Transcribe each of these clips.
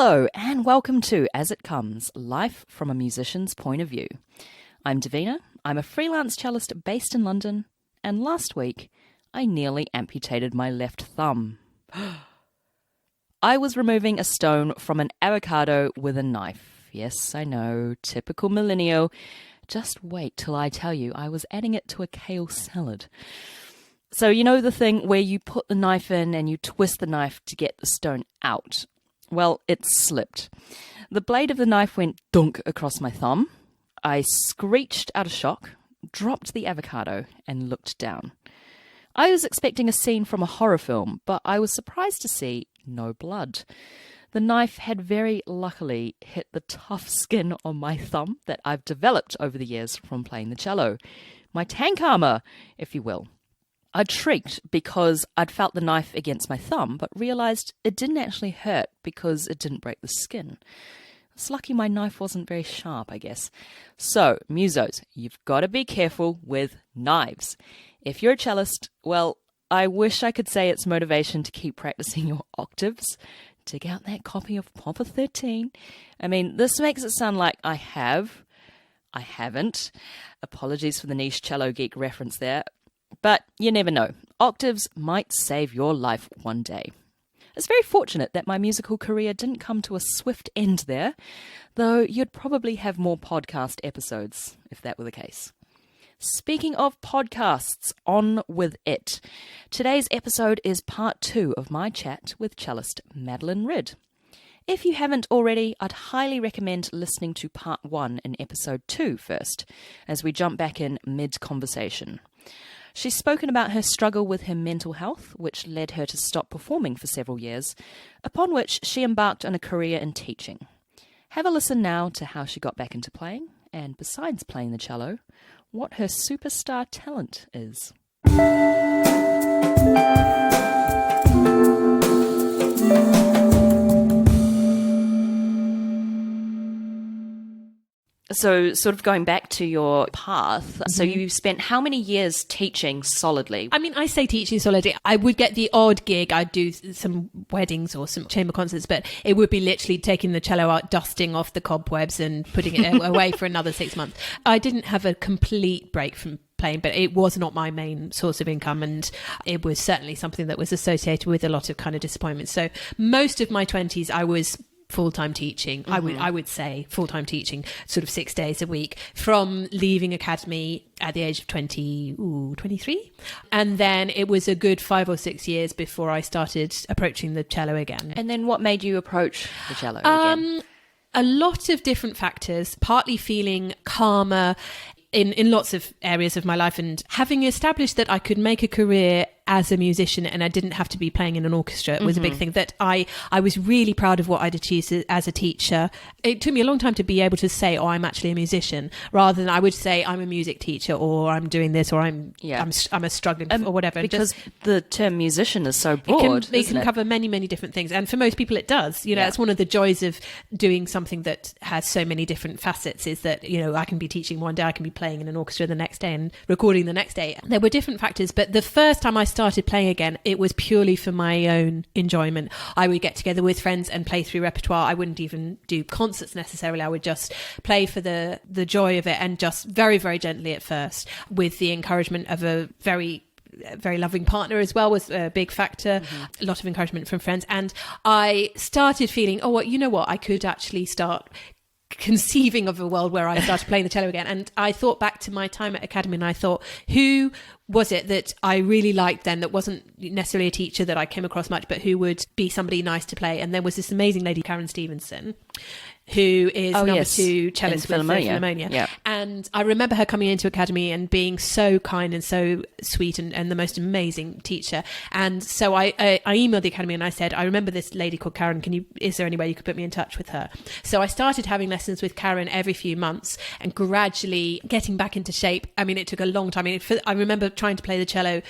Hello and welcome to As It Comes, Life from a Musician's Point of View. I'm Davina, I'm a freelance cellist based in London, and last week I nearly amputated my left thumb. I was removing a stone from an avocado with a knife. Yes, I know, typical millennial. Just wait till I tell you I was adding it to a kale salad. So you know the thing where you put the knife in and you twist the knife to get the stone out? Well, it slipped. The blade of the knife went dunk across my thumb. I screeched out of shock, dropped the avocado, and looked down. I was expecting a scene from a horror film, but I was surprised to see no blood. The knife had very luckily hit the tough skin on my thumb that I've developed over the years from playing the cello. My tank armour, if you will. I'd shrieked because I'd felt the knife against my thumb, but realised it didn't actually hurt because it didn't break the skin. It's lucky my knife wasn't very sharp, I guess. So, musos, you've got to be careful with knives. If you're a cellist, well, I wish I could say it's motivation to keep practising your octaves. Dig out that copy of Papa 13. I mean, this makes it sound like I haven't. Apologies for the niche cello geek reference there. But you never know. Octaves might save your life one day. It's very fortunate that my musical career didn't come to a swift end there, though you'd probably have more podcast episodes if that were the case. Speaking of podcasts, on with it. Today's episode is part 2 of my chat with cellist Madeleine Ridd. If you haven't already, I'd highly recommend listening to part 1 in episode 2 first, as we jump back in mid-conversation. She's spoken about her struggle with her mental health, which led her to stop performing for several years, upon which she embarked on a career in teaching. Have a listen now to how she got back into playing, and besides playing the cello, what her superstar talent is. So sort of going back to your path, so you've spent how many years teaching solidly? I mean, I say teaching solidly. I would get the odd gig. I'd do some weddings or some chamber concerts, but it would be literally taking the cello out, dusting off the cobwebs and putting it away for another 6 months. I didn't have a complete break from playing, but it was not my main source of income, and it was certainly something that was associated with a lot of kind of disappointment. So most of my 20s, I was full-time teaching. I would say full-time teaching, sort of 6 days a week, from leaving academy at the age of 23. And then it was a good 5 or 6 years before I started approaching the cello again. And then what made you approach the cello again? A lot of different factors, partly feeling calmer in lots of areas of my life, and having established that I could make a career as a musician and I didn't have to be playing in an orchestra was a big thing. That I was really proud of what I'd achieved as a teacher. It took me a long time to be able to say, oh, I'm actually a musician, rather than I would say I'm a music teacher, or I'm doing this, or I'm a struggling or whatever. Because the term musician is so broad. It can cover many, many different things. And for most people it does. You know, it's one of the joys of doing something that has so many different facets, is that, you know, I can be teaching one day, I can be playing in an orchestra the next day and recording the next day. There were different factors, but the first time I started playing again, it was purely for my own enjoyment. I would get together with friends and play through repertoire. I wouldn't even do concerts necessarily. I would just play for the joy of it, and just very, very gently at first, with the encouragement of a very loving partner as well was a big factor. A lot of encouragement from friends, and I started feeling, oh, well, you know what, I could actually start conceiving of a world where I started playing the cello again. And I thought back to my time at academy, and I thought, who was it that I really liked then, that wasn't necessarily a teacher that I came across much, but who would be somebody nice to play? And there was this amazing lady, Karen Stevenson, who is number 2 cellist with Philharmonia. Yeah. And I remember her coming into academy and being so kind and so sweet, and the most amazing teacher. And so I emailed the academy and I said, I remember this lady called Karen, is there any way you could put me in touch with her? So I started having lessons with Karen every few months and gradually getting back into shape. I mean, it took a long time. I remember trying to play the cello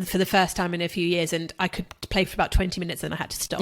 for the first time in a few years, and I could play for about 20 minutes and I had to stop.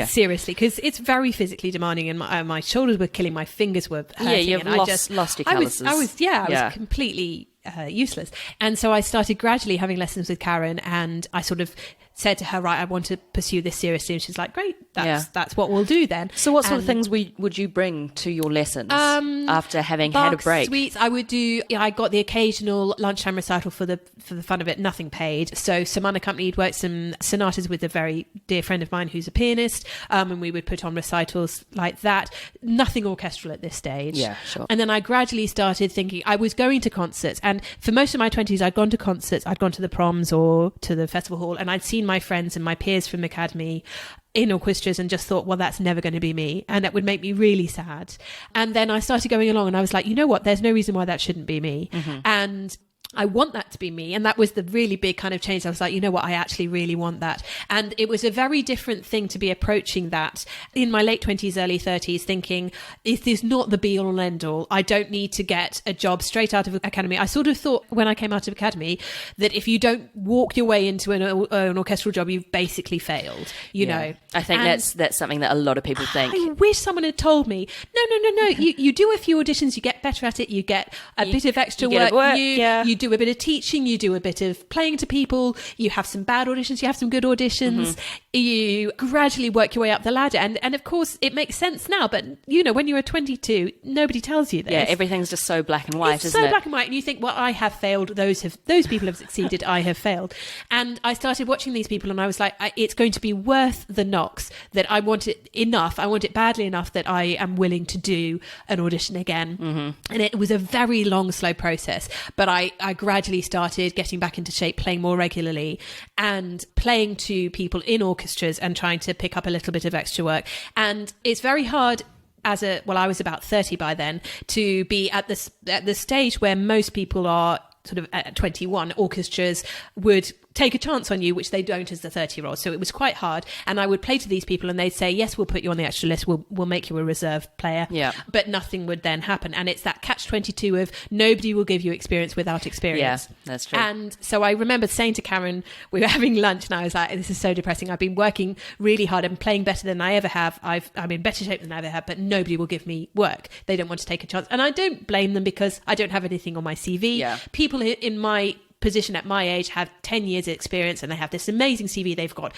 Seriously, because it's very physically demanding, and my shoulders were killing, my fingers were hurting. You've lost your calluses. I was completely useless. And so I started gradually having lessons with Karen, and I sort of said to her, right, I want to pursue this seriously. And she's like, great, that's what we'll do then. So what sort of things would you bring to your lessons after having had a break? Sweets, I would do, I got the occasional lunchtime recital for the fun of it, nothing paid. So some unaccompanied works, some sonatas with a very dear friend of mine who's a pianist, and we would put on recitals like that. Nothing orchestral at this stage. Yeah, sure. And then I gradually started thinking, I was going to concerts, and for most of my 20s I'd gone to concerts, I'd gone to the proms or to the festival hall, and I'd seen my friends and my peers from Academy in orchestras and just thought, well, that's never going to be me, and that would make me really sad. And then I started going along and I was like, you know what, there's no reason why that shouldn't be me. And I want that to be me. And that was the really big kind of change. I was like, you know what, I actually really want that. And it was a very different thing to be approaching that in my late 20s, early 30s, thinking, this is not the be all and end all. I don't need to get a job straight out of Academy. I sort of thought when I came out of Academy that if you don't walk your way into an orchestral job, you've basically failed, you know. I think that's something that a lot of people think. I wish someone had told me, no. You do a few auditions, you get better at it, you get a bit of extra work. You do a bit of teaching, you do a bit of playing to people, you have some bad auditions, you have some good auditions, you gradually work your way up the ladder. And of course, it makes sense now, but you know, when you were 22, nobody tells you this. Yeah, everything's just so black and white, isn't it? So black and white, and you think, well, I have failed, those people have succeeded, I have failed. And I started watching these people and I was like, it's going to be worth the knocks, that I want it badly enough that I am willing to do an audition again. And it was a very long, slow process, but I gradually started getting back into shape, playing more regularly and playing to people in orchestras and trying to pick up a little bit of extra work. And it's very hard I was about 30 by then, to be at the stage where most people are sort of at 21. Orchestras would take a chance on you, which they don't as the 30-year-old. So it was quite hard. And I would play to these people and they'd say, yes, we'll put you on the extra list. We'll make you a reserve player. Yeah. But nothing would then happen. And it's that catch-22 of nobody will give you experience without experience. Yeah, that's true. And so I remember saying to Karen, we were having lunch and I was like, this is so depressing. I've been working really hard and playing better than I ever have. I'm in better shape than I ever have, but nobody will give me work. They don't want to take a chance. And I don't blame them because I don't have anything on my CV. Yeah. People in my position at my age have 10 years experience and they have this amazing CV. They've got,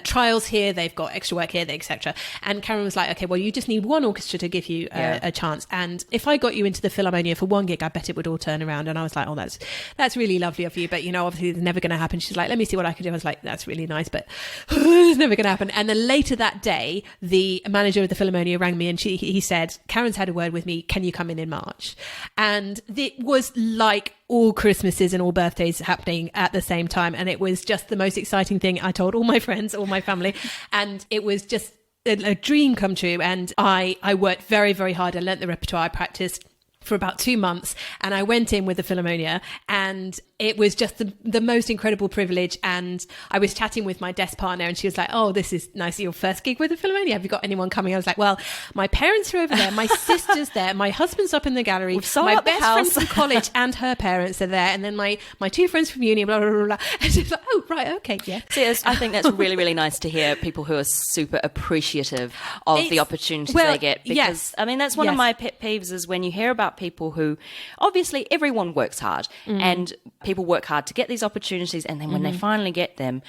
trials here, they've got extra work here, etc. And Karen was like, okay, well, you just need one orchestra to give you a chance. And if I got you into the Philharmonia for one gig, I bet it would all turn around. And I was like, oh, that's really lovely of you. But, obviously it's never going to happen. She's like, let me see what I can do. I was like, that's really nice, but it's never going to happen. And then later that day, the manager of the Philharmonia rang me and he said, Karen's had a word with me. Can you come in March? And it was like all Christmases and all birthdays happening at the same time. And it was just the most exciting thing. I told all my friends, all my family, and it was just a dream come true. And I worked very, very hard. I learnt the repertoire. I practiced for about 2 months and I went in with the Philharmonia and it was just the most incredible privilege. And I was chatting with my desk partner and she was like, oh, this is nice. Your first gig with the Philharmonia. Have you got anyone coming? I was like, well, my parents are over there. My sister's there. My husband's up in the gallery. My best friend from college and her parents are there. And then my two friends from uni, blah, blah, blah, blah. And she's like, oh, right. Okay. Yeah. See, I think that's really, really nice to hear people who are super appreciative of the opportunities they get. Because, I mean, that's one of my pet peeves is when you hear about people who, obviously everyone works hard and people work hard to get these opportunities, and then when they finally get them,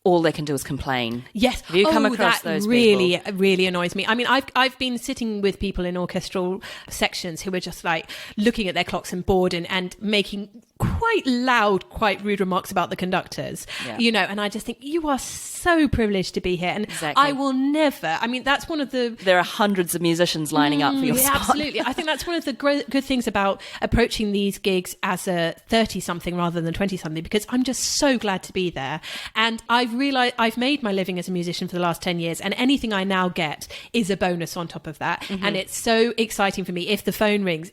all they can do is complain. Yes. Have you come across those really, people? really annoys me. I mean, I've been sitting with people in orchestral sections who are just like looking at their clocks and bored and making quite loud, quite rude remarks about the conductors, and I just think you are so privileged to be here. And I will never, I mean, that's one of there are hundreds of musicians lining up for your spot. Absolutely. I think that's one of the good things about approaching these gigs as a 30-something rather than 20-something, because I'm just so glad to be there. And I've realized I've made my living as a musician for the last 10 years, and anything I now get is a bonus on top of that. And it's so exciting for me. If the phone rings,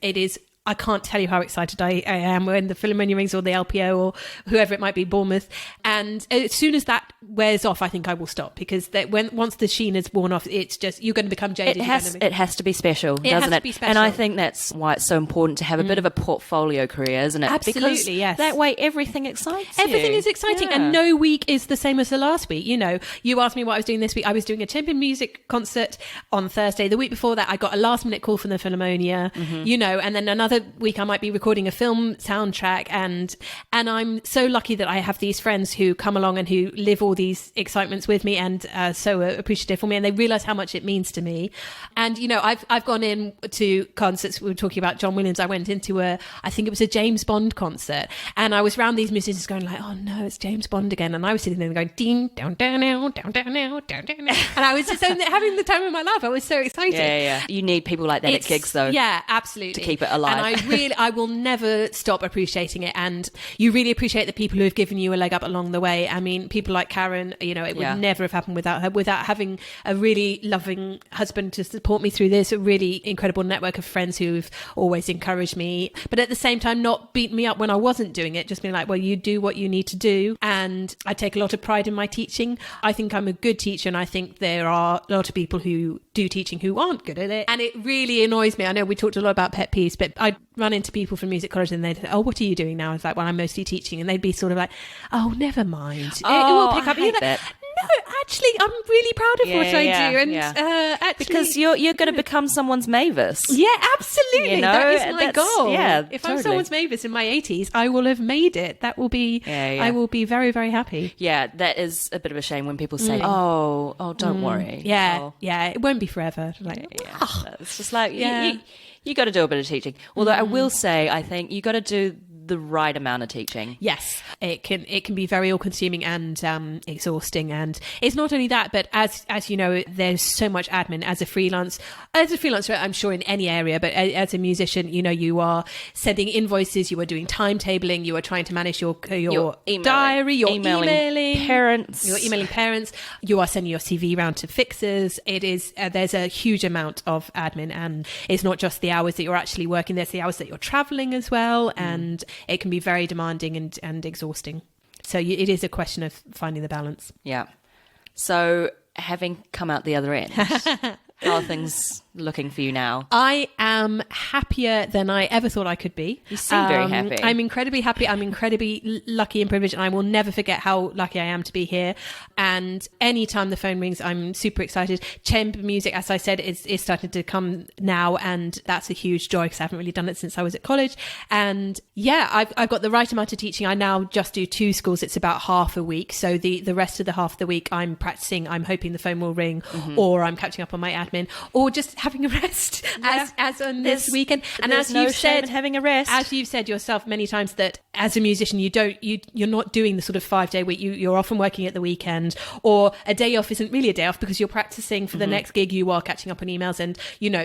I can't tell you how excited I am when the Philharmonia rings or the LPO or whoever it might be, Bournemouth. And as soon as that wears off, I think I will stop, because once the sheen is worn off, it's just, you're going to become jaded. It has to be special, doesn't it? And I think that's why it's so important to have a bit of a portfolio career, isn't it? Absolutely, because yes. That way everything excites you. Everything is exciting, and no week is the same as the last week. You asked me what I was doing this week. I was doing a champion music concert on Thursday. The week before that, I got a last minute call from the Philharmonia, and then another other week I might be recording a film soundtrack, and I'm so lucky that I have these friends who come along and who live all these excitements with me and so appreciative for me, and they realize how much it means to me. And I've gone in to concerts. We were talking about John Williams. I went into I think it was a James Bond concert, and I was around these musicians going like, oh no, it's James Bond again, and I was sitting there going ding down down now down down now down down now, and I was just having the time of my life. I was so excited. Yeah. You need people like that at gigs, though. Yeah, absolutely, to keep it alive. And I will never stop appreciating it. And you really appreciate the people who have given you a leg up along the way. I mean, people like Karen, it would never have happened without her, without having a really loving husband to support me through this, a really incredible network of friends who've always encouraged me, but at the same time not beaten me up when I wasn't doing it, just being like, well, you do what you need to do. And I take a lot of pride in my teaching. I think I'm a good teacher, and I think there are a lot of people who do teaching who aren't good at it, and it really annoys me. I know we talked a lot about pet peeves, but I'd run into people from music college and they'd say, oh, what are you doing now? I was like, well, I'm mostly teaching, and they'd be sort of like, oh, never mind, it will pick up. I hate that. No, actually, I'm really proud of what I do, and actually, because you're going to become someone's Mavis. Yeah, absolutely. That is my goal. Yeah, if I'm someone's Mavis in my 80s, I will have made it. That will be. I will be very, very happy. Yeah, that is a bit of a shame when people say, "Oh, don't worry." Yeah, it won't be forever. Like, it's just like you got to do a bit of teaching. Although I will say, I think you got to do the right amount of teaching. Yes, it can be very all-consuming and exhausting. And it's not only that, but as you know, there's so much admin as a freelancer. I'm sure in any area, but as a musician, you are sending invoices, you are doing timetabling, you are trying to manage your diary, you're emailing parents, you are sending your CV round to fixers. It is there's a huge amount of admin, and it's not just the hours that you're actually working. There's the hours that you're traveling as well, and it can be very demanding and exhausting. So it is a question of finding the balance. Yeah. So having come out the other end, how are things looking for you now? I am happier than I ever thought I could be. You seem very happy. I'm incredibly happy. I'm incredibly lucky and privileged, and I will never forget how lucky I am to be here. And anytime the phone rings, I'm super excited. Chamber music, as I said, is starting to come now, and that's a huge joy because I haven't really done it since I was at college. And I've got the right amount of teaching. I now just do 2 schools. It's about half a week. So the rest of the half of the week, I'm practicing. I'm hoping the phone will ring, or I'm catching up on my admin, or just having a rest as on this weekend. And as you've said, having a rest, as you've said yourself many times, that as a musician you're not doing the sort of 5-day week. You're often working at the weekend, or a day off isn't really a day off because you're practicing for the next gig. You are catching up on emails, and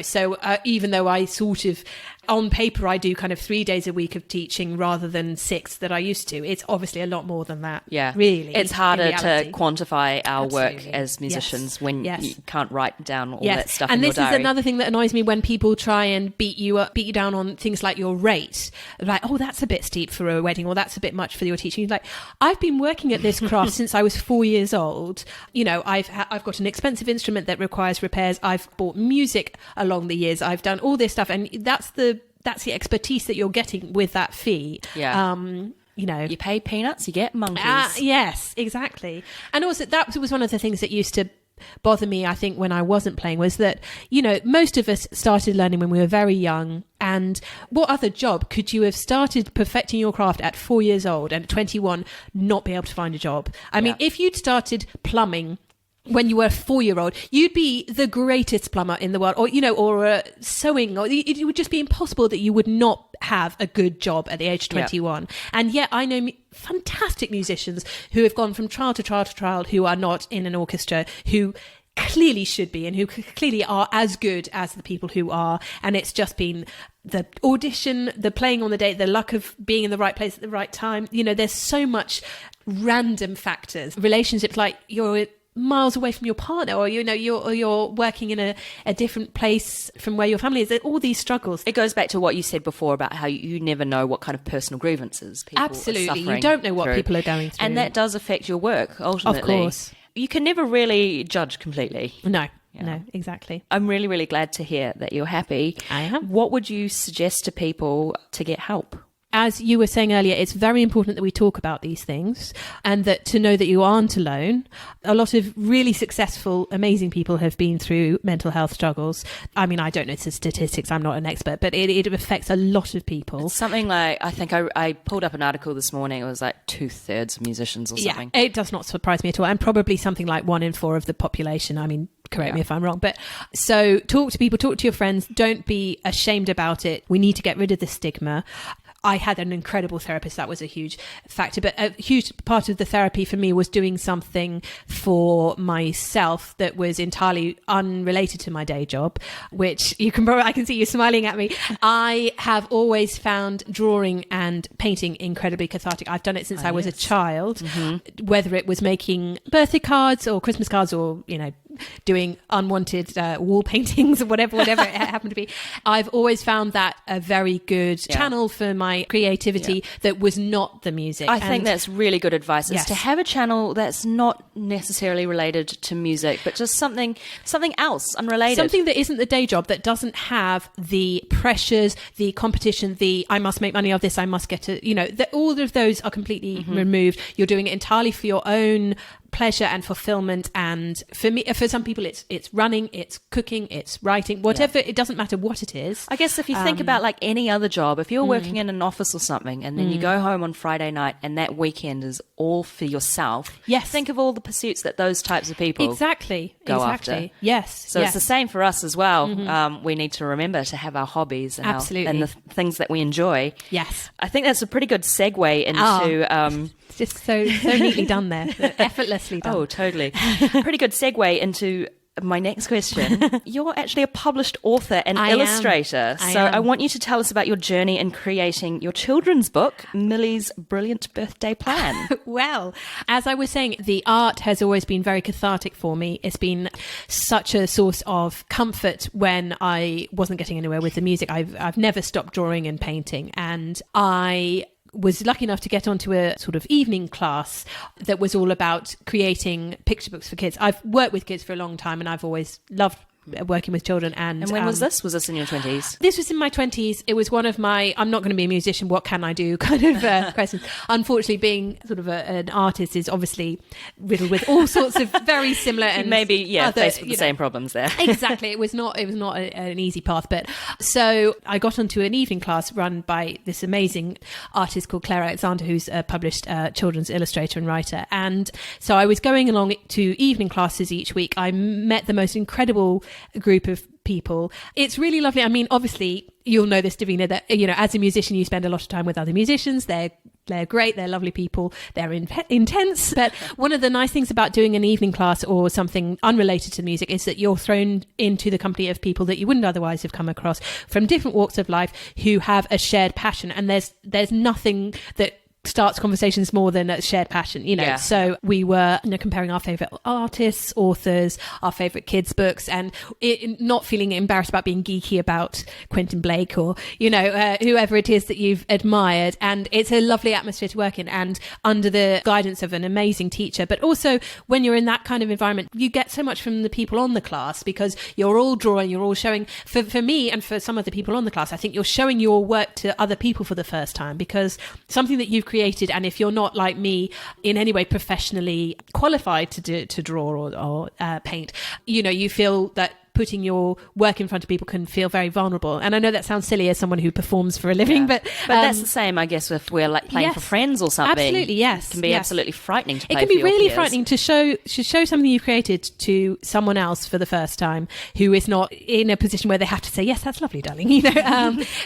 so even though I sort of on paper I do kind of 3 days a week of teaching rather than 6 that I used to, it's obviously a lot more than that. Yeah, really, it's harder to quantify our work as musicians when you can't write down all that stuff in your diary. And this is another thing that annoys me, when people try and beat you down on things like your rate. Like, oh, that's a bit steep for a wedding, or that's a bit much for your teaching. You're like, I've been working at this craft since I was 4 years old. I've got an expensive instrument that requires repairs. I've bought music along the years. I've done all this stuff, and that's the expertise that you're getting with that fee. Yeah. You pay peanuts, you get monkeys. Yes, exactly. And also that was one of the things that used to bother me, I think, when I wasn't playing, was that, most of us started learning when we were very young. And what other job could you have started perfecting your craft at 4 years old and at 21 not be able to find a job? I mean, if you'd started plumbing when you were a 4-year-old, you'd be the greatest plumber in the world, or sewing, or it would just be impossible that you would not have a good job at the age of 21. Yeah. And yet I know fantastic musicians who have gone from trial to trial to trial, who are not in an orchestra, who clearly should be, and who clearly are as good as the people who are. And it's just been the audition, the playing on the day, the luck of being in the right place at the right time. There's so much random factors, relationships, like you're miles away from your partner, or you're working in a different place from where your family is. All these struggles. It goes back to what you said before about how you never know what kind of personal grievances people are suffering. You don't know what people are going through, and that does affect your work ultimately. Of course, you can never really judge completely. No, exactly. I'm really, really glad to hear that you're happy. I am. What would you suggest to people to get help? as you were saying earlier, it's very important that we talk about these things, and that to know that you aren't alone. A lot of really successful, amazing people have been through mental health struggles. I mean, I don't know the statistics, I'm not an expert, but it affects a lot of people. It's something like, I think I pulled up an article this morning, it was like 2/3 of musicians or something. Yeah, it does not surprise me at all. And probably something like 1 in 4 of the population. I mean, correct me if I'm wrong. But so talk to people, talk to your friends. Don't be ashamed about it. We need to get rid of the stigma. I had an incredible therapist. That was a huge factor. But a huge part of the therapy for me was doing something for myself that was entirely unrelated to my day job, which I can see you smiling at me. I have always found drawing and painting incredibly cathartic. I've done it since I was a child, whether it was making birthday cards or Christmas cards or, doing unwanted wall paintings or whatever it happened to be. I've always found that a very good channel for my creativity that was not the music. I think that's really good advice, is to have a channel that's not necessarily related to music, but just something else, unrelated. Something that isn't the day job, that doesn't have the pressures, the competition, I must make money of this, I must get to, all of those are completely removed. You're doing it entirely for your own pleasure and fulfillment. And for some people it's running, it's cooking, it's writing, whatever. It doesn't matter what it is. I guess if you think about like any other job, if you're working in an office or something, and then you go home on Friday night and that weekend is all for yourself, think of all the pursuits that those types of people go after. So it's the same for us as well. We need to remember to have our hobbies and and the things that we enjoy. I think that's a pretty good segue into just so neatly done there, effortlessly done. Oh, totally. Pretty good segue into my next question. You're actually a published author and illustrator. I want you to tell us about your journey in creating your children's book, Millie's Brilliant Birthday Plan. Well, as I was saying, the art has always been very cathartic for me. It's been such a source of comfort when I wasn't getting anywhere with the music. I've never stopped drawing and painting, and I was lucky enough to get onto a sort of evening class that was all about creating picture books for kids. I've worked with kids for a long time, and I've always loved working with children. And when was this? Was this in your 20s? This was in my 20s. It was one of my, I'm not going to be a musician, what can I do kind of questions. Unfortunately, being sort of an artist is obviously riddled with all sorts of very similar and faced with the same problems there. Exactly. It was not an easy path. But so I got onto an evening class run by this amazing artist called Claire Alexander, who's a published children's illustrator and writer. And so I was going along to evening classes each week. I met the most incredible group of people. It's really lovely. I mean, obviously, you'll know this, Davina, that, as a musician, you spend a lot of time with other musicians. They're great. They're lovely people. They're intense. But one of the nice things about doing an evening class or something unrelated to music is that you're thrown into the company of people that you wouldn't otherwise have come across from different walks of life who have a shared passion. And there's nothing that starts conversations more than a shared passion, So we were comparing our favorite artists, authors, our favorite kids' books, and not feeling embarrassed about being geeky about Quentin Blake or whoever it is that you've admired. And it's a lovely atmosphere to work in, and under the guidance of an amazing teacher. But also when you're in that kind of environment, you get so much from the people on the class, because you're all drawing, you're all showing. For me and for some of the people on the class, I think you're showing your work to other people for the first time, because something that you've created, and if you're not like me in any way professionally qualified to draw or paint, you feel that putting your work in front of people can feel very vulnerable. And I know that sounds silly as someone who performs for a living, but that's the same, I guess, if we're like playing for friends or something. Absolutely, yes. It can be absolutely frightening to play. It can be really peers. frightening to show something you've created to someone else for the first time, who is not in a position where they have to say, yes, that's lovely, darling.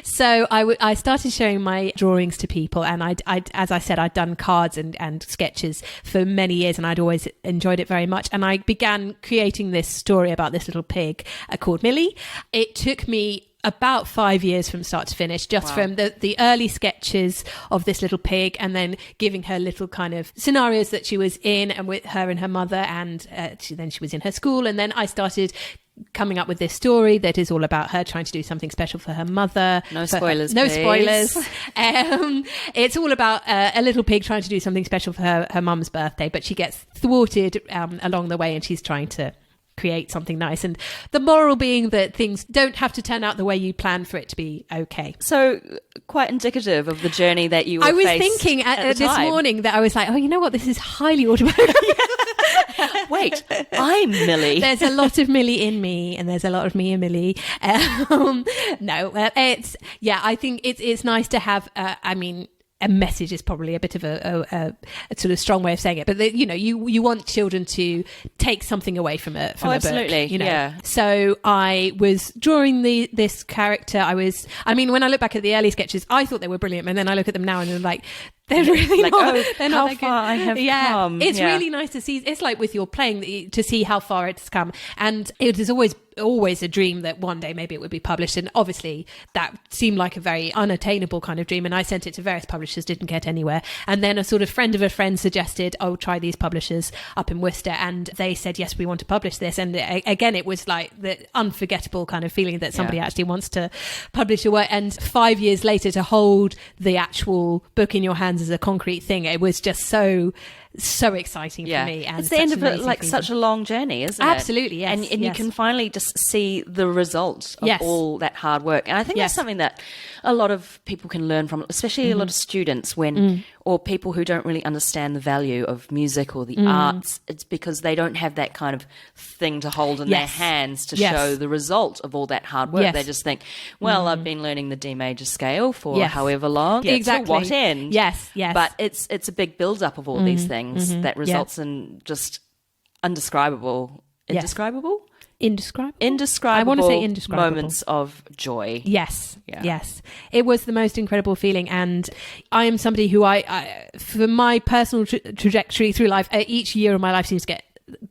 So I started showing my drawings to people, and I as I said, I'd done cards and sketches for many years, and I'd always enjoyed it very much. And I began creating this story about this little pig called Millie. It took me about 5 years from start to finish, from the early sketches of this little pig, and then giving her little kind of scenarios that she was in, and with her and her mother, and then she was in her school, and then I started coming up with this story that is all about her trying to do something special for her mother. No spoilers. No spoilers. It's all about a little pig trying to do something special for her mum's birthday, but she gets thwarted along the way, and she's trying to create something nice. And the moral being that things don't have to turn out the way you plan for it to be okay. So quite indicative of the journey that you were I was faced thinking at the this time. morning that I was like, oh, you know what? This is highly autobiographical. Wait, I'm Millie. There's a lot of Millie in me, and there's a lot of me and Millie. I think it's nice to have, a message is probably a bit of a sort of strong way of saying it, but you want children to take something away from a absolutely, book, yeah. So I was drawing this character. When I look back at the early sketches, I thought they were brilliant, and then I look at them now and I'm like, they're really like, not. Oh, they're not how that far I have come. It's really nice to see. It's like with your playing to see how far it's come, and it is always a dream that one day maybe it would be published. And obviously that seemed like a very unattainable kind of dream. And I sent it to various publishers, didn't get anywhere. And then a sort of friend of a friend suggested, "Oh, try these publishers up in Worcester," and they said, "Yes, we want to publish this." And again, it was like the unforgettable kind of feeling that somebody actually wants to publish your work. And 5 years later, to hold the actual book in your hands as a concrete thing, it was just so exciting for me. And it's the end of it, like such a long journey, isn't it? Absolutely, yes. And you can finally just see the result of all that hard work. And I think that's something that a lot of people can learn from, especially a lot of students or people who don't really understand the value of music or the arts. It's because they don't have that kind of thing to hold in their hands to show the result of all that hard work. They just think, well, I've been learning the D major scale for however long. Exactly. To what end? Yes. But it's a big build up of all these things that results in just indescribable. Indescribable? Indescribable. I want to say indescribable moments of joy. Yes. It was the most incredible feeling, and I am somebody who I for my personal trajectory through life, each year of my life seems to get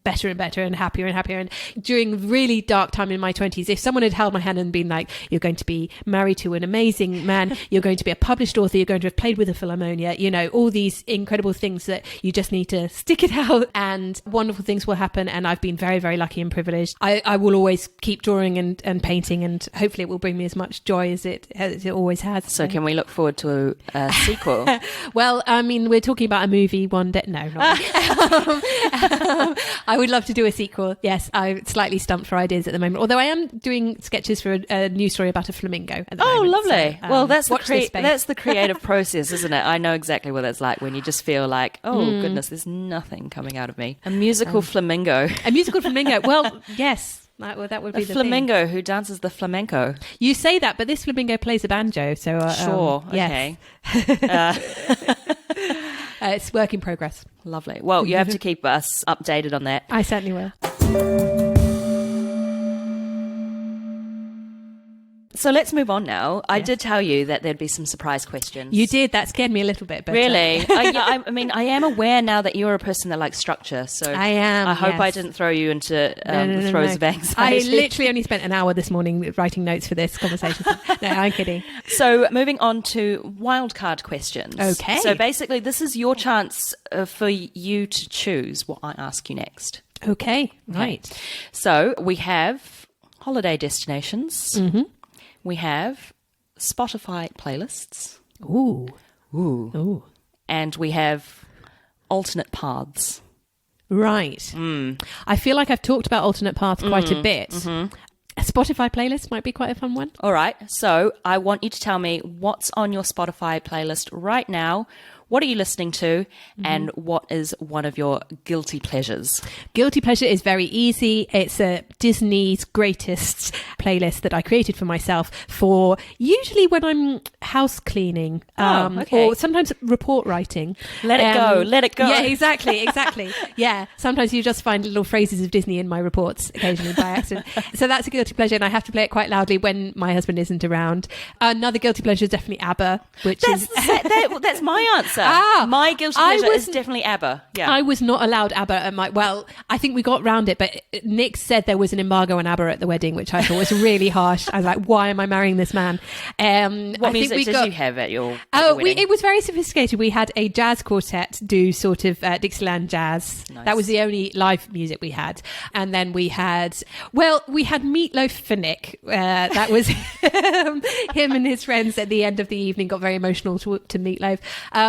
better and better and happier and happier. And during really dark time in my 20s, if someone had held my hand and been like, "You're going to be married to an amazing man, you're going to be a published author, you're going to have played with the Philharmonia, all these incredible things that you just need to stick it out and wonderful things will happen." And I've been very, very lucky and privileged. I will always keep drawing and painting, and hopefully it will bring me as much joy as it always has. So can we look forward to a sequel? Well, we're talking about a movie one day. No, not I would love to do a sequel. Yes, I'm slightly stumped for ideas at the moment. Although I am doing sketches for a new story about a flamingo at the moment. Lovely. So, well, that's the creative process, isn't it? I know exactly what that's like when you just feel like, oh, goodness, there's nothing coming out of me. A musical flamingo. A musical flamingo. Well, yes. That would be the flamingo who dances the flamenco. You say that, but this flamingo plays a banjo. So sure. Okay. It's work in progress. Lovely. Well, you have to keep us updated on that. I certainly will. So let's move on now. I did tell you that there'd be some surprise questions. You did. That scared me a little bit. But really? I am aware now that you're a person that likes structure. So I am. I hope I didn't throw you into the throes of anxiety. I literally only spent an hour this morning writing notes for this conversation. No, I'm kidding. So moving on to wildcard questions. Okay. So basically, this is your chance for you to choose what I ask you next. Okay. Right. So we have holiday destinations. Mm-hmm. We have Spotify playlists. Ooh. And we have alternate paths. Right. I feel like I've talked about alternate paths quite a bit. Mm-hmm. A Spotify playlist might be quite a fun one. All right. So I want you to tell me what's on your Spotify playlist right now. What are you listening to? And what is one of your guilty pleasures? Guilty pleasure is very easy. It's a Disney's greatest playlist that I created for myself for usually when I'm house cleaning or sometimes report writing. Let it go. Yeah, exactly. Yeah, sometimes you just find little phrases of Disney in my reports occasionally by accident. So that's a guilty pleasure, and I have to play it quite loudly when my husband isn't around. Another guilty pleasure is definitely ABBA, which that's my answer. My guilty pleasure is definitely ABBA. Yeah, I was not allowed ABBA at my. Well, I think we got round it, but Nick said there was an embargo on ABBA at the wedding, which I thought was really harsh. I was like, why am I marrying this man? What music did you have at your wedding? It was very sophisticated. We had a jazz quartet do sort of Dixieland jazz. Nice. That was the only live music we had, and then we had Meatloaf for Nick. That was him and his friends at the end of the evening got very emotional to Meatloaf.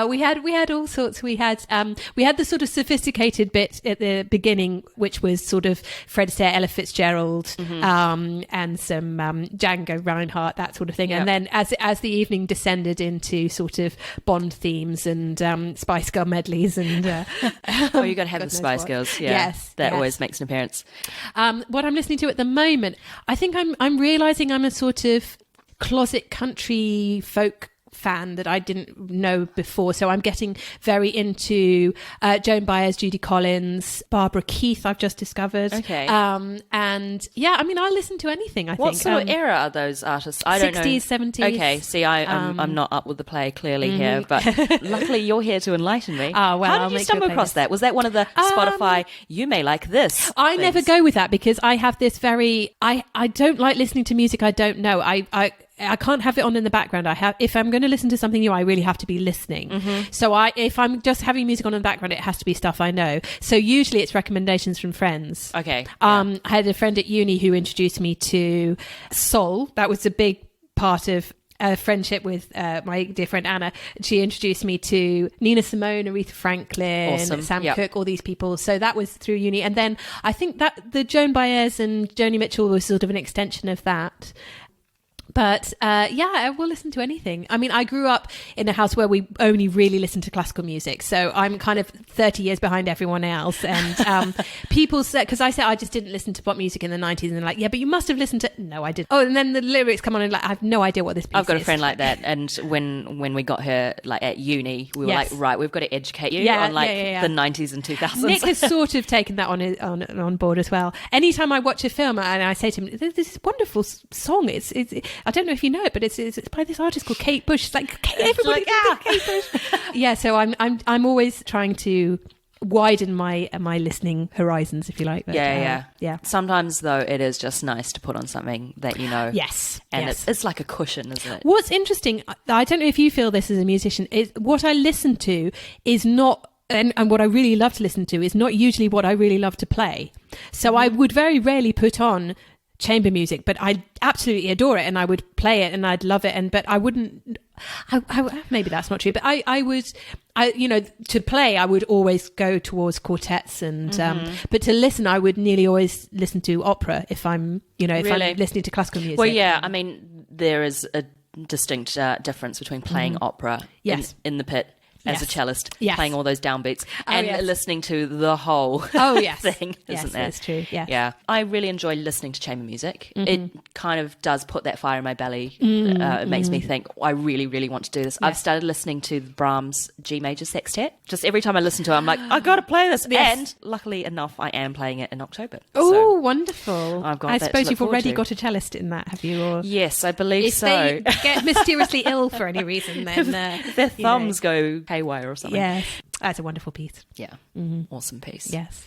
We had all sorts. We had the sort of sophisticated bit at the beginning, which was sort of Fred Astaire, Ella Fitzgerald, and some Django Reinhardt, that sort of thing. Yep. And then as the evening descended into sort of Bond themes and Spice Girl medleys and oh, you got to have the Spice Girls. Yeah, yes, that always makes an appearance. What I'm listening to at the moment, I think I'm realizing I'm a sort of closet country folk fan that I didn't know before. So I'm getting very into Joan Baez, Judy Collins, Barbara Keith I've just discovered. Okay. And yeah, I mean, I listen to anything, I think. What sort of era are those artists? I don't know. 60s, 70s. Okay, see, I'm not up with the play clearly here, but luckily you're here to enlighten me. Oh, well, how did you stumble across that? Was that one of the Spotify, you may like this? I things? never go with that because I have this I don't like listening to music I don't know. I can't have it on in the background. If I'm going to listen to something new, I really have to be listening. So if I'm just having music on in the background, it has to be stuff I know. So usually it's recommendations from friends. Okay. I had a friend at uni who introduced me to soul. That was a big part of friendship with my dear friend Anna. She introduced me to Nina Simone, Aretha Franklin, Sam Cooke, all these people. So that was through uni. And then I think that the Joan Baez and Joni Mitchell was sort of an extension of that. But I will listen to anything. I mean, I grew up in a house where we only really listened to classical music. So I'm kind of 30 years behind everyone else. And people said, because I said I just didn't listen to pop music in the 90s. And they're like, yeah, but you must have listened to... No, I didn't. Oh, and then the lyrics come on and like, I have no idea what this piece is. I've got a friend like that. And when we got her like at uni, we were like, right, we've got to educate you on like the 90s and 2000s. Nick has sort of taken that on board as well. Anytime I watch a film and I say to him, there's this wonderful song. It's I don't know if you know it, but it's by this artist called Kate Bush. It's like everybody Kate Bush. Yeah, so I'm always trying to widen my listening horizons, if you like. But, yeah. Sometimes though, it is just nice to put on something that you know. Yes, and it's like a cushion, isn't it? What's interesting, I don't know if you feel this as a musician, is what I listen to is not. And what I really love to listen to is not usually what I really love to play. So I would very rarely put on chamber music, but I absolutely adore it and I would play it and I'd love it, but I wouldn't maybe that's not true, but I would to play I would always go towards quartets and but to listen I would nearly always listen to opera if I'm I'm listening to classical music. Well, I mean there is a distinct difference between playing opera in the pit as a cellist, playing all those downbeats and listening to the whole thing, isn't there? That's true. Yeah. I really enjoy listening to chamber music. It kind of does put that fire in my belly. It makes me think, I really, really want to do this. I've started listening to Brahms' G major sextet. Just every time I listen to it, I'm like, I got to play this. Yes. And luckily enough, I am playing it in October. Oh, wonderful. I've got I suppose you've already got a cellist in that, have you? Or yes, I believe if so. They get mysteriously ill for any reason, then their thumbs go haywire or something. Yes, that's a wonderful piece. Yeah, awesome piece. Yes.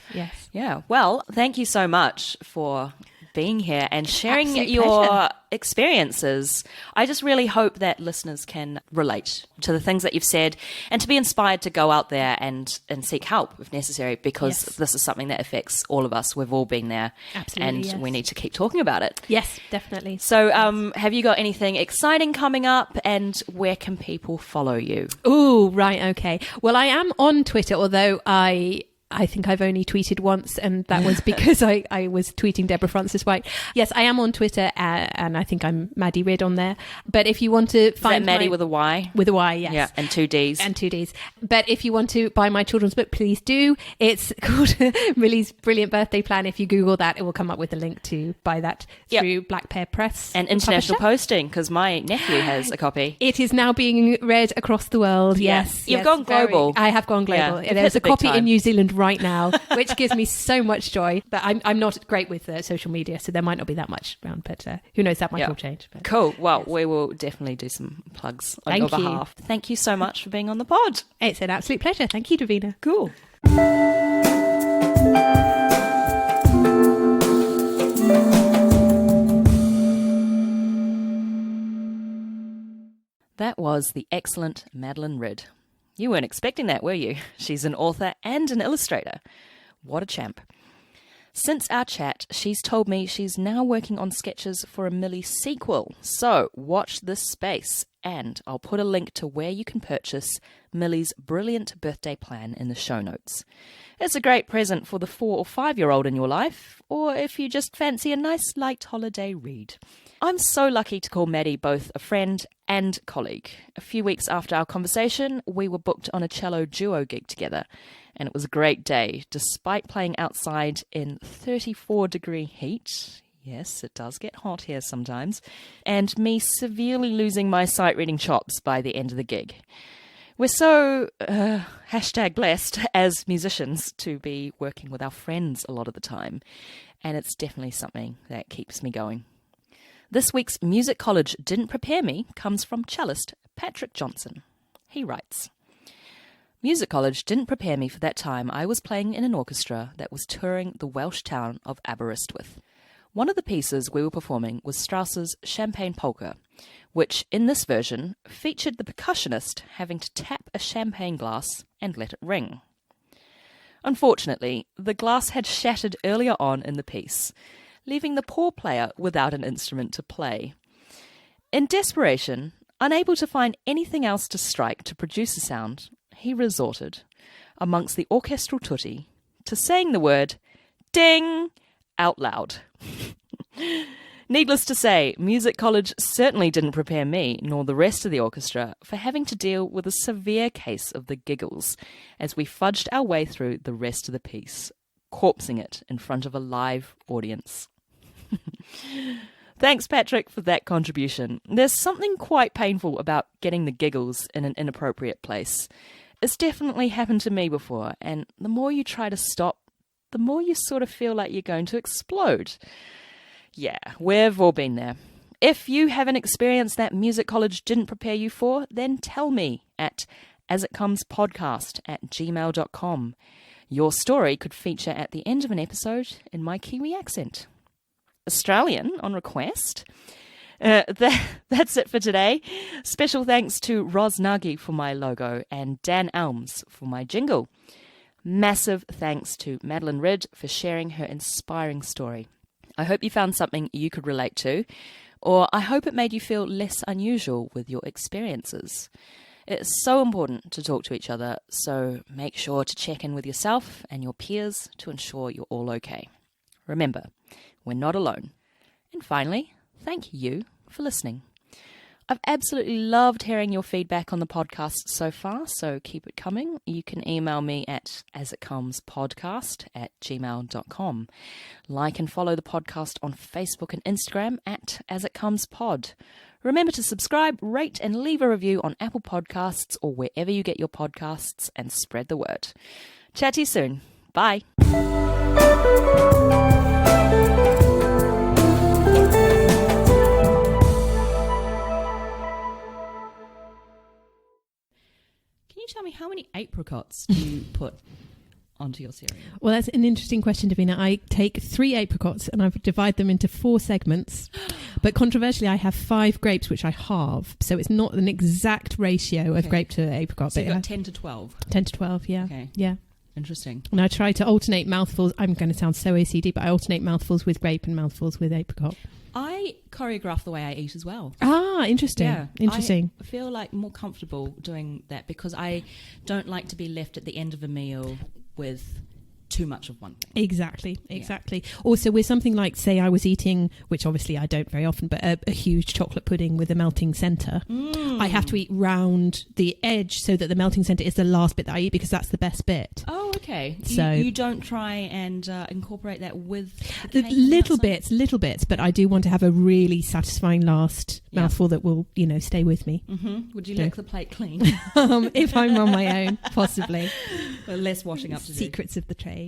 Yeah. Well, thank you so much for being here and sharing Absolute your pleasure. experiences. I just really hope that listeners can relate to the things that you've said and to be inspired to go out there and seek help if necessary, because this is something that affects all of us. We've all been there. Absolutely, and we need to keep talking about it. Yes, definitely. So have you got anything exciting coming up, and where can people follow you? Oh, right, okay. Well, I am on Twitter, although I think I've only tweeted once, and that was because I was tweeting Deborah Francis White. Yes, I am on Twitter, and I think I'm Maddy Ridd on there. But if you want to find Maddy with a Y? With a Y, yes. Yeah, and 2 Ds. And 2 Ds. But if you want to buy my children's book, please do. It's called Millie's Brilliant Birthday Plan. If you Google that, it will come up with a link to buy that through Black Pear Press. And international posting, because my nephew has a copy. It is now being read across the world, yes. You've gone global. I have gone global. Yeah, there's a copy time. in New Zealand right now, which gives me so much joy. But I'm not great with social media, so there might not be that much around, but who knows, that might all change. But, cool. Well, we will definitely do some plugs on your behalf. Thank you so much for being on the pod. It's an absolute pleasure. Thank you, Davina. Cool. That was the excellent Madeleine Ridd. You weren't expecting that, were you? She's an author and an illustrator. What a champ. Since our chat, she's told me she's now working on sketches for a Millie sequel. So watch this space. and I'll put a link to where you can purchase Millie's brilliant birthday plan in the show notes. It's a great present for the 4 or 5-year-old in your life, or if you just fancy a nice light holiday read. I'm so lucky to call Maddy both a friend and colleague. A few weeks after our conversation, we were booked on a cello duo gig together, and it was a great day, despite playing outside in 34-degree heat. Yes, it does get hot here sometimes, and me severely losing my sight-reading chops by the end of the gig. We're so #blessed as musicians to be working with our friends a lot of the time, and it's definitely something that keeps me going. This week's Music College Didn't Prepare Me comes from cellist Patrick Johnson. He writes, Music College didn't prepare me for that time I was playing in an orchestra that was touring the Welsh town of Aberystwyth. One of the pieces we were performing was Strauss's Champagne Polka, which, in this version, featured the percussionist having to tap a champagne glass and let it ring. Unfortunately, the glass had shattered earlier on in the piece, leaving the poor player without an instrument to play. In desperation, unable to find anything else to strike to produce a sound, he resorted, amongst the orchestral tutti, to saying the word "ding" out loud. Needless to say, Music College certainly didn't prepare me, nor the rest of the orchestra, for having to deal with a severe case of the giggles as we fudged our way through the rest of the piece, corpsing it in front of a live audience. Thanks, Patrick, for that contribution. There's something quite painful about getting the giggles in an inappropriate place. It's definitely happened to me before, and the more you try to stop, the more you sort of feel like you're going to explode. Yeah, we've all been there. If you have an experience that Music College didn't prepare you for, then tell me at asitcomespodcast@gmail.com. Your story could feature at the end of an episode in my Kiwi accent. Australian on request. That's it for today. Special thanks to Roz Nagy for my logo and Dan Elms for my jingle. Massive thanks to Madeleine Ridd for sharing her inspiring story. I hope you found something you could relate to, or I hope it made you feel less unusual with your experiences. It's so important to talk to each other, so make sure to check in with yourself and your peers to ensure you're all okay. Remember, we're not alone. And finally, thank you for listening. I've absolutely loved hearing your feedback on the podcast so far, so keep it coming. You can email me at asitcomespodcast@gmail.com. Like and follow the podcast on Facebook and Instagram at asitcomespod. Remember to subscribe, rate and leave a review on Apple Podcasts or wherever you get your podcasts, and spread the word. Chat to you soon. Bye. Can you tell me how many apricots do you put onto your cereal? Well, that's an interesting question, Davina. I take 3 apricots and I divide them into 4 segments. But controversially, I have 5 grapes, which I halve. So it's not an exact ratio of grape to apricot. So but you've got 10 to 12? 10 to 12, yeah. Okay. Yeah. Interesting. And I try to alternate mouthfuls. I'm going to sound so OCD, but I alternate mouthfuls with grape and mouthfuls with apricot. I choreograph the way I eat as well. Ah, interesting. Yeah, interesting. I feel like more comfortable doing that because I don't like to be left at the end of a meal with too much of one thing. Exactly. Also, with something like, say I was eating, which obviously I don't very often, but a huge chocolate pudding with a melting centre, I have to eat round the edge so that the melting centre is the last bit that I eat because that's the best bit. Oh, okay. So you don't try and incorporate that with the little bits, but I do want to have a really satisfying last mouthful that will, stay with me. Mm-hmm. Would you lick the plate clean? If I'm on my own, possibly. Well, less washing up to do. Secrets of the trade.